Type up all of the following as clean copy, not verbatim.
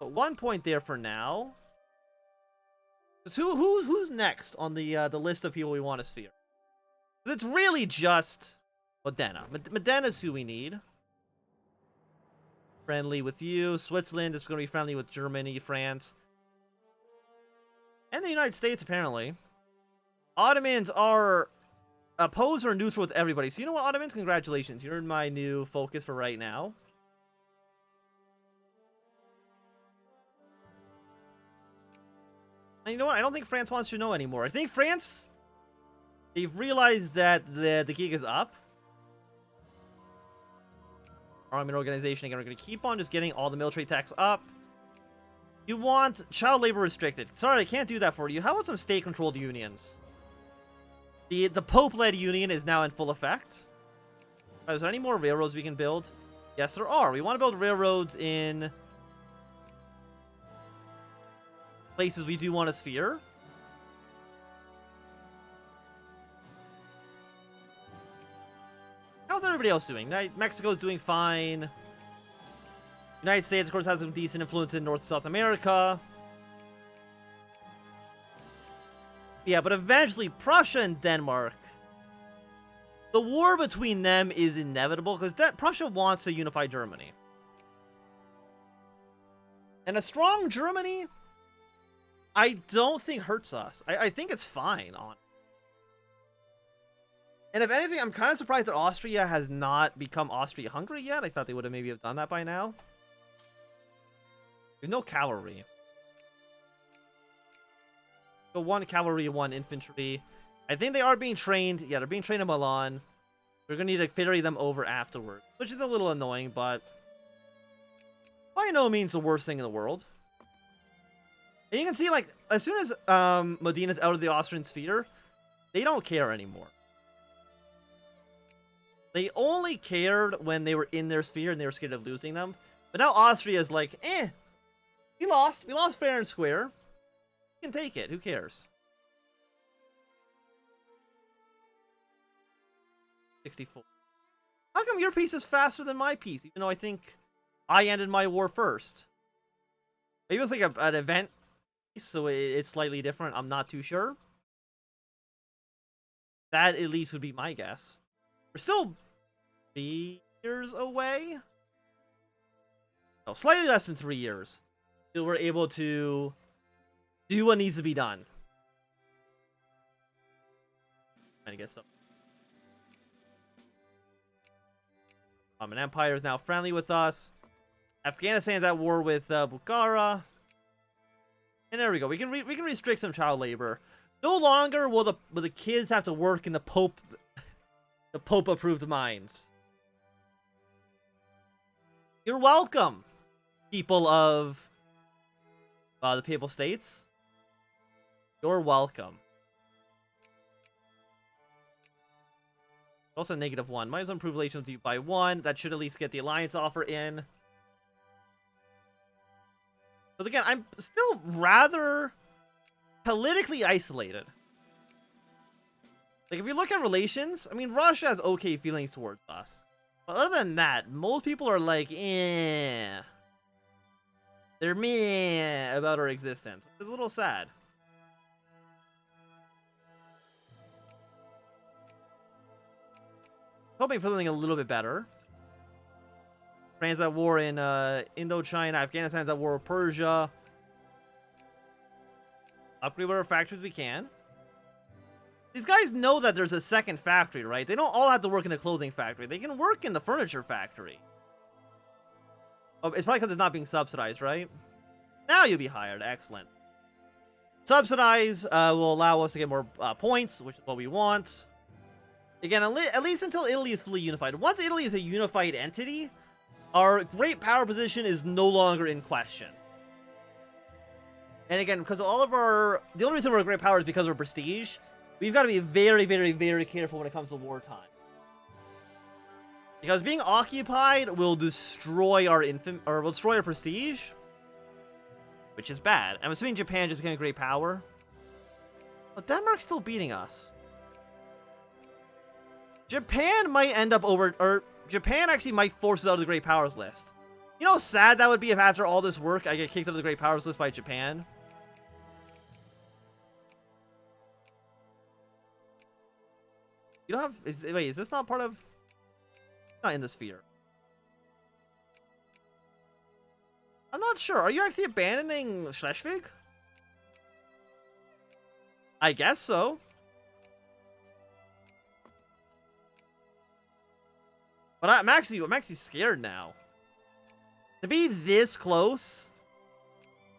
But 1 point there for now. So who's next on the list of people we want to sphere? It's really just Modena. Modena's who we need. Friendly with you. Switzerland is going to be friendly with Germany, France, and the United States, apparently. Ottomans are opposed or neutral with everybody. So you know what, Ottomans? Congratulations. You're my new focus for right now. And you know what? I don't think France wants to know anymore. I think France, they've realized that the gig is up. Army organization, again, we're going to keep on just getting all the military tax up. You want child labor restricted. Sorry, I can't do that for you. How about some state-controlled unions? The Pope-led union is now in full effect. Is there any more railroads we can build? Yes, there are. We want to build railroads in places we do want to sphere. How's everybody else doing? Mexico's doing fine. United States, of course, has some decent influence in North and South America. Yeah, but eventually, Prussia and Denmark, the war between them is inevitable because Prussia wants to unify Germany. And a strong Germany, I don't think hurts us. I think it's fine, honestly. And if anything, I'm kind of surprised that Austria has not become Austria-Hungary yet. I thought they would have maybe have done that by now. There's no cavalry. So 1 cavalry, 1 infantry. I think they are being trained. Yeah, they're being trained in Milan. We're going to need to ferry them over afterward, which is a little annoying, but by no means the worst thing in the world. And you can see, like, as soon as Modena's out of the Austrian sphere, they don't care anymore. They only cared when they were in their sphere and they were scared of losing them. But now Austria is like, we lost. We lost fair and square. You can take it. Who cares? 64. How come your piece is faster than my piece? Even though I think I ended my war first. Maybe it was like an event, so it's slightly different. I'm not too sure. That at least would be my guess. We're still 3 years away. No, slightly less than 3 years. Still, we're able to do what needs to be done. Trying to get some. An empire is now friendly with us. Afghanistan's at war with Bukhara. And there we go. We can restrict some child labor. No longer will the kids have to work in the Pope approved mines. You're welcome, people of the Papal States. You're welcome. Also -1. Might as well improve relations with you by 1. That should at least get the alliance offer in. Because again, I'm still rather politically isolated. Like, if you look at relations, I mean, Russia has okay feelings towards us. But other than that, most people are like, They're meh about our existence. It's a little sad. Hoping for something a little bit better. France at war in Indochina. Afghanistan's at war with Persia. Upgrade whatever factories we can. These guys know that there's a second factory, right? They don't all have to work in the clothing factory. They can work in the furniture factory. Oh, it's probably because it's not being subsidized, right? Now you'll be hired. Excellent. Subsidize will allow us to get more points, which is what we want. Again, at least until Italy is fully unified. Once Italy is a unified entity, our great power position is no longer in question. And again, because all of our... The only reason we're a great power is because of our prestige. We've got to be very, very, very careful when it comes to wartime. Because being occupied will destroy our will destroy our prestige. Which is bad. I'm assuming Japan just became a great power. But Denmark's still beating us. Japan might end up over... Or Japan actually might force us out of the great powers list. You know how sad that would be if after all this work I get kicked out of the Great Powers list by Japan? You don't have... wait, is this not part of... Not in the sphere. I'm not sure. Are you actually abandoning Schleswig? I guess so. But I'm actually scared now. To be this close...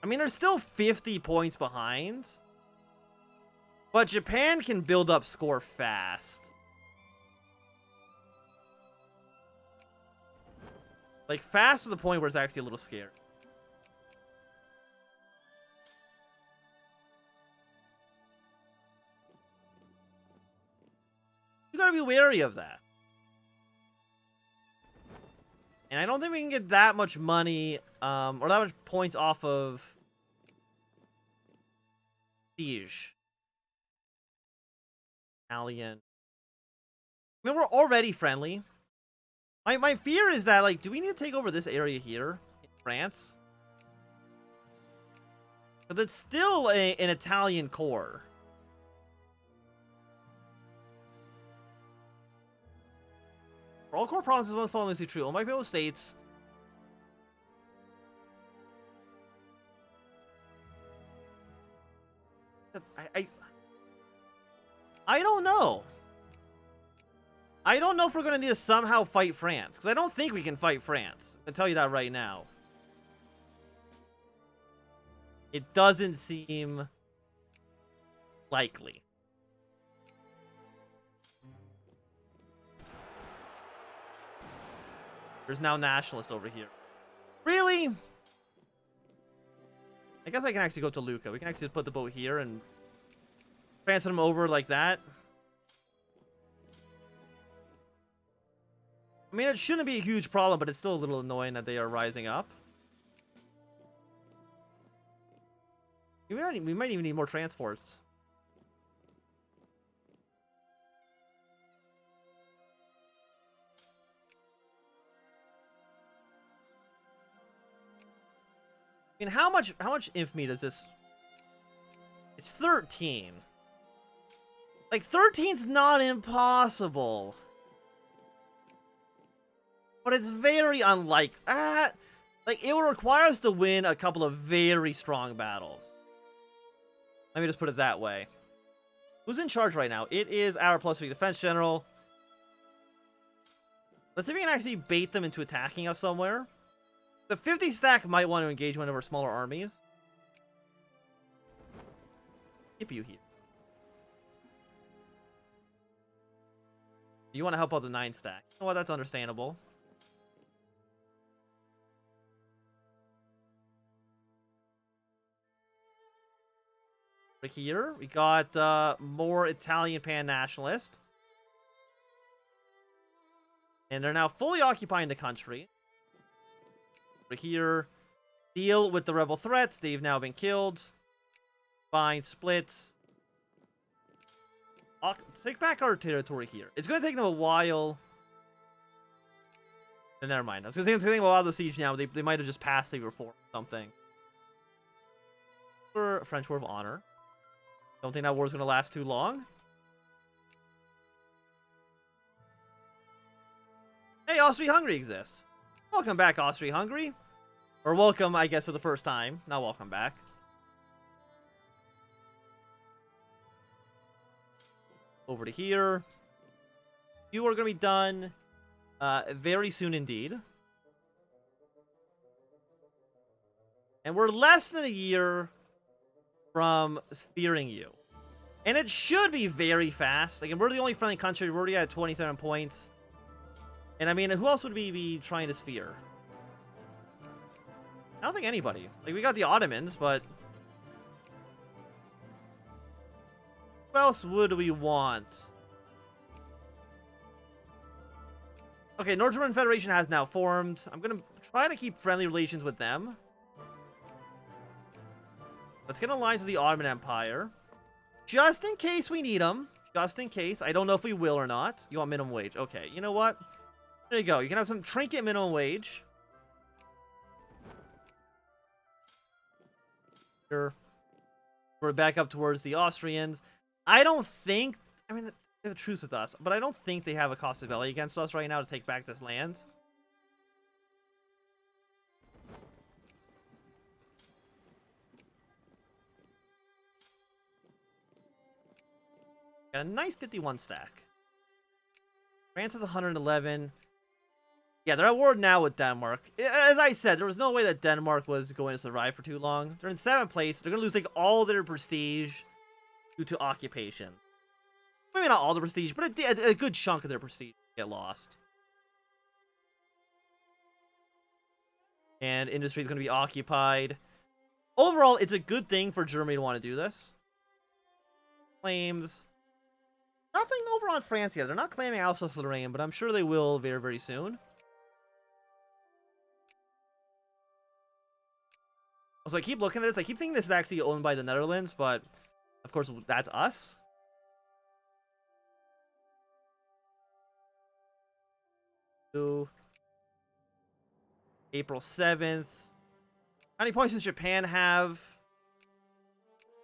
I mean, they're still 50 points behind. But Japan can build up score fast. Like, fast to the point where it's actually a little scary. You gotta be wary of that. And I don't think we can get that much money, or that much points off of Siege. Italian. I mean, we're already friendly. My fear is that, like, do we need to take over this area here in France? But it's still an Italian core. For all core provinces, one of the following is true. All my people states. I don't know. I don't know if we're going to need to somehow fight France. Because I don't think we can fight France. I can tell you that right now. It doesn't seem likely. There's now nationalist over here. Really? I guess I can actually go to Lucca. We can actually put the boat here and transfer them over like that. I mean, it shouldn't be a huge problem, but it's still a little annoying that they are rising up. We might even need more transports. I mean, how much infamy does this... It's 13. Like, 13's not impossible. But it's very unlikely. Like, it will require us to win a couple of very strong battles. Let me just put it that way. Who's in charge right now? It is our +3 defense general. Let's see if we can actually bait them into attacking us somewhere. The 50 stack might want to engage one of our smaller armies. Keep you here. You want to help out the 9 stack. You know what? That's understandable. Right here, we got more Italian pan-nationalist. And they're now fully occupying the country. Over here, deal with the rebel threats. They've now been killed. Fine, split. Take back our territory here. It's going to take them a while. And never mind. I was going to say it's going to take them a while to siege now. They might have just passed the reform or something. For French War of Honor. Don't think that war's going to last too long. Hey, Austria-Hungary exists. Welcome back, Austria-Hungary. Or welcome, I guess, for the first time. Not welcome back. Over to here. You are going to be done very soon indeed. And we're less than a year from spearing you. And it should be very fast. Like, we're the only friendly country. We're already at 27 points. And I mean, who else would we be trying to sphere? I don't think anybody. Like, we got the Ottomans, but... Who else would we want? Okay, North German Federation has now formed. I'm going to try to keep friendly relations with them. Let's get an alliance with the Ottoman Empire. Just in case we need them. Just in case. I don't know if we will or not. You want minimum wage. Okay, you know what? There you go. You can have some trinket minimum wage. Here. We're back up towards the Austrians. I don't think... I mean, they have a truce with us, but I don't think they have a cost of belly against us right now to take back this land. Got a nice 51 stack. France has 111. Yeah, they're at war now with Denmark. As I said, there was no way that Denmark was going to survive for too long. They're in 7th place. They're going to lose like all their prestige due to occupation. Maybe not all the prestige, but a good chunk of their prestige get lost. And industry is going to be occupied. Overall, it's a good thing for Germany to want to do this. Claims. Nothing over on France yet. They're not claiming Alsace-Lorraine, but I'm sure they will very, very soon. So I keep looking at this. I keep thinking this is actually owned by the Netherlands, but of course that's us. So, April 7th. How many points does Japan have?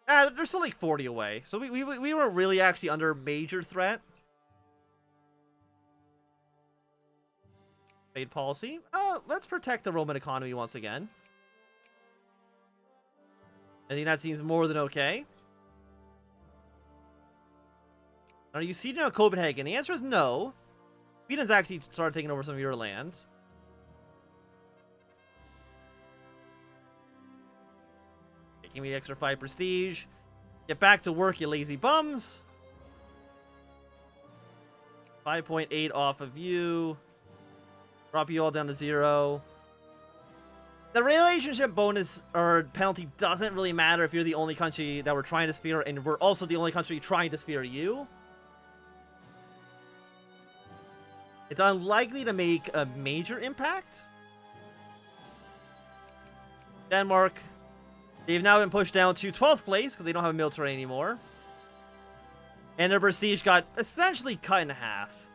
They're still like 40 away. So we weren't really actually under major threat. Trade policy. Let's protect the Roman economy once again. I think that seems more than okay. Are you sieging on Copenhagen? The answer is no. Sweden's actually started taking over some of your land. Give me the extra 5 prestige. Get back to work, you lazy bums. 5.8 off of you. Drop you all down to 0. The relationship bonus or penalty doesn't really matter if you're the only country that we're trying to sphere, and we're also the only country trying to sphere you. It's unlikely to make a major impact. Denmark, they've now been pushed down to 12th place because they don't have a military anymore. And their prestige got essentially cut in half.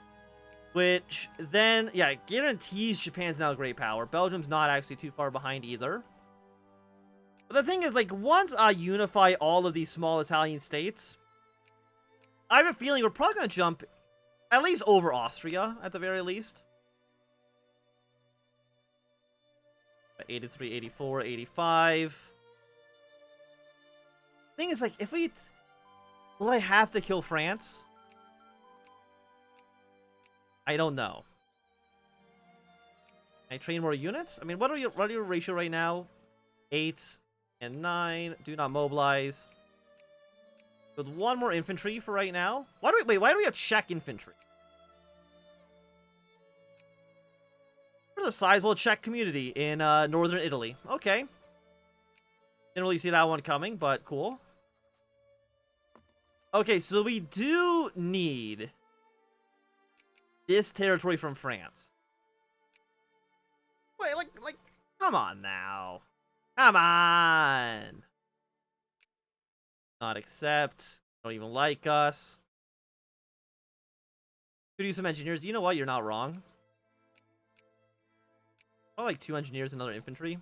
Which then, yeah, guarantees Japan's now a great power. Belgium's not actually too far behind either. But the thing is, like, once I unify all of these small Italian states, I have a feeling we're probably going to jump at least over Austria, at the very least. 83, 84, 85. Thing is, like, if we... Will I have to kill France? I don't know. Can I train more units? I mean, what are your ratio right now? 8 and 9. Do not mobilize. With 1 more infantry for right now. Why do we have Czech infantry? There's a sizable Czech community in northern Italy. Okay. Didn't really see that one coming, but cool. Okay, so we do need this territory from France. Wait, like, come on now. Come on. Not accept. Don't even like us. Could use some engineers. You know what? You're not wrong. Probably like 2 engineers and another infantry.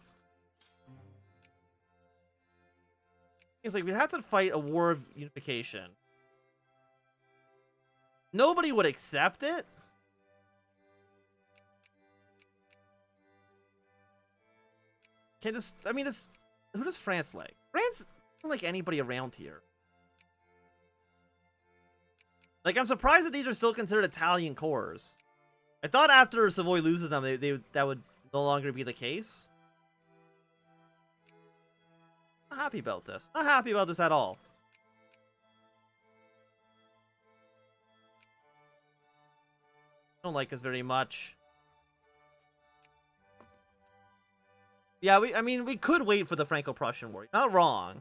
It's like we'd have to fight a war of unification. Nobody would accept it. I mean, who does France like? France doesn't like anybody around here. Like, I'm surprised that these are still considered Italian cores. I thought after Savoy loses them, that would no longer be the case. Not happy about this. Not happy about this at all. Don't like us very much. Yeah, I mean, we could wait for the Franco-Prussian War. Not wrong.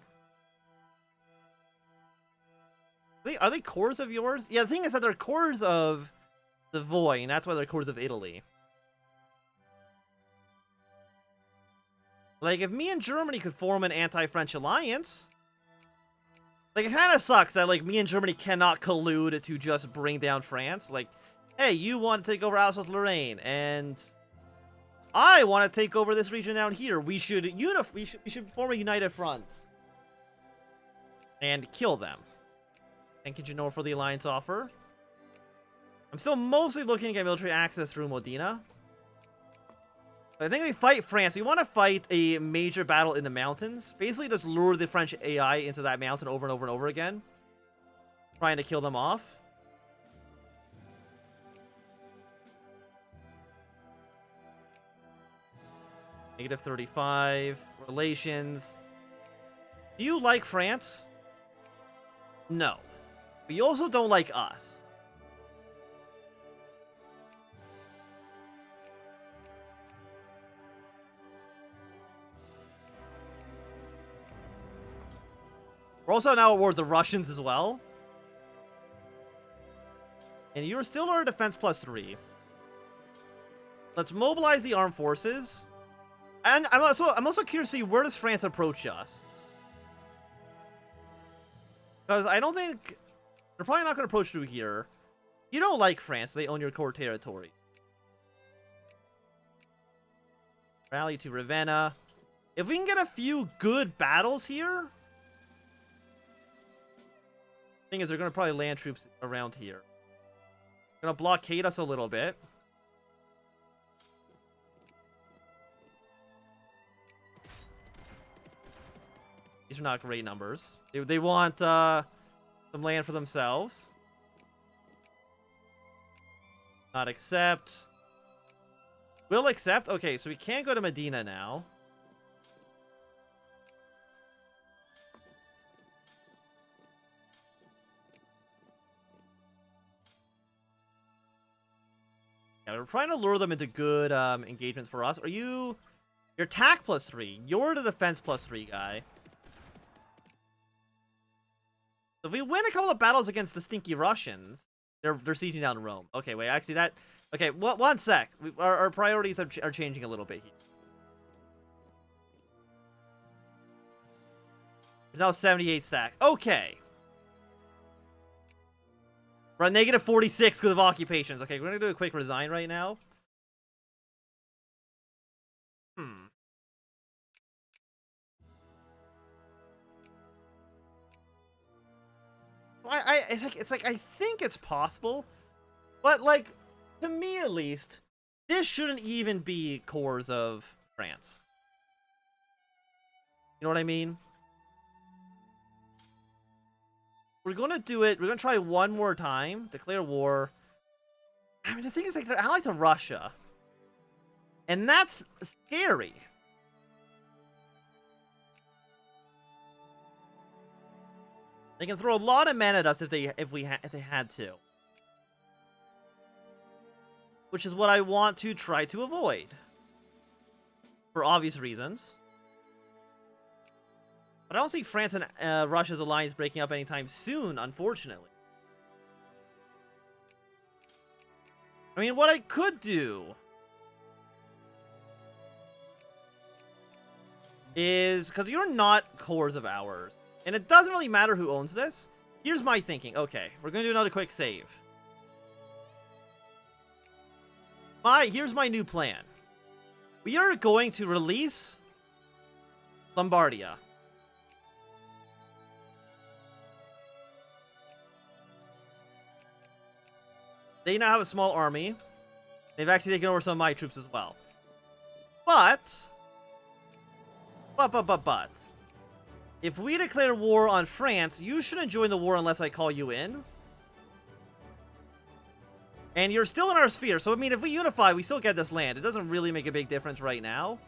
Are they cores of yours? Yeah, the thing is that they're cores of Savoy, and that's why they're cores of Italy. Like, if me and Germany could form an anti-French alliance... Like, it kind of sucks that, like, me and Germany cannot collude to just bring down France. Like, hey, you want to take over Alsace-Lorraine, and... I want to take over this region down here. We should form a united front. and kill them. Thank you, Genoa, for the alliance offer. I'm still mostly looking to get military access through Modena. But I think we fight France. We want to fight a major battle in the mountains. Basically, just lure the French AI into that mountain over and over and over again. Trying to kill them off. Negative 35. Relations. Do you like France? No. But you also don't like us. We're also now at war with the Russians as well. And you're still our defense +3. Let's mobilize the armed forces. And I'm also curious to see, where does France approach us? Because I don't think... They're probably not going to approach through here. You don't like France. They own your core territory. Rally to Ravenna. If we can get a few good battles here... Thing is, they're going to probably land troops around here. Going to blockade us a little bit. These are not great numbers. They want some land for themselves. Not accept. Will accept. Okay, so we can't go to Medina now. Yeah, we're trying to lure them into good engagements for us. Are you... You're attack +3. You're the defense +3 guy. So if we win a couple of battles against the stinky Russians, they're sieging down Rome. Okay, wait, actually that... Okay, one sec. Our priorities are changing a little bit here. There's now 78 stack. Okay. We're at negative 46 because of occupations. Okay, we're going to do a quick resign right now. It's like I think it's possible, but like, to me at least, this shouldn't even be cores of France. You know what I mean? We're gonna do it. We're gonna try one more time. Declare war. I mean, the thing is, like, they're allied to Russia, and that's scary. They can throw a lot of men at us if they had to, which is what I want to try to avoid for obvious reasons. But I don't see France and Russia's alliance breaking up anytime soon, unfortunately. I mean, what I could do is, because you're not cores of ours, and it doesn't really matter who owns this. Here's my thinking. Okay, we're going to do another quick save. Here's my new plan. We are going to release Lombardia. They now have a small army. They've actually taken over some of my troops as well. But, if we declare war on France, you shouldn't join the war unless I call you in. And you're still in our sphere, so I mean, if we unify, we still get this land. It doesn't really make a big difference right now.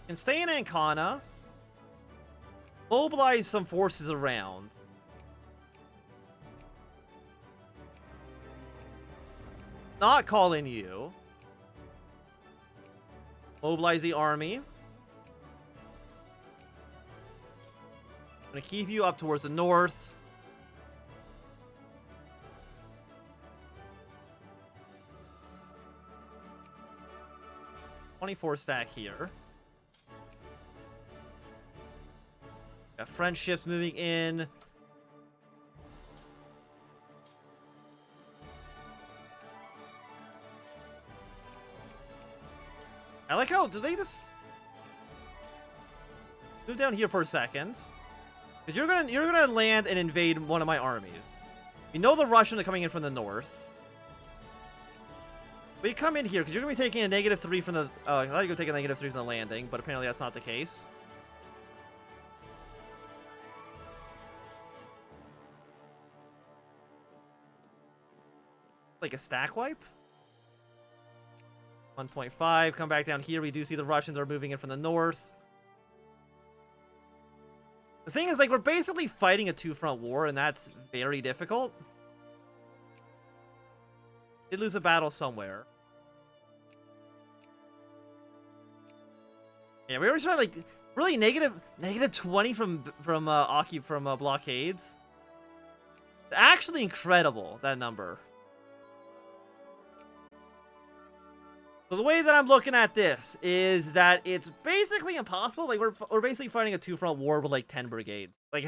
And stay in Ancona. Mobilize some forces around. Not call in you. Mobilize the army. I'm gonna keep you up towards the north. $24 stack here. Got French ships moving in. I like how, do they just... Move down here for a second. Because you're gonna land and invade one of my armies. You know the Russians are coming in from the north. But you come in here, because you're going to be taking a -3 from the... I thought you were going to take a -3 from the landing, but apparently that's not the case. Like a stack wipe? 1.5, come back down here. We do see the Russians are moving in from the north. The thing is, like, we're basically fighting a two-front war, and that's very difficult. Did lose a battle somewhere. Yeah, we were trying like really -20 from blockades. Actually incredible, that number. So the way that I'm looking at this is that it's basically impossible. Like we're basically fighting a two-front war with like 10 brigades. Like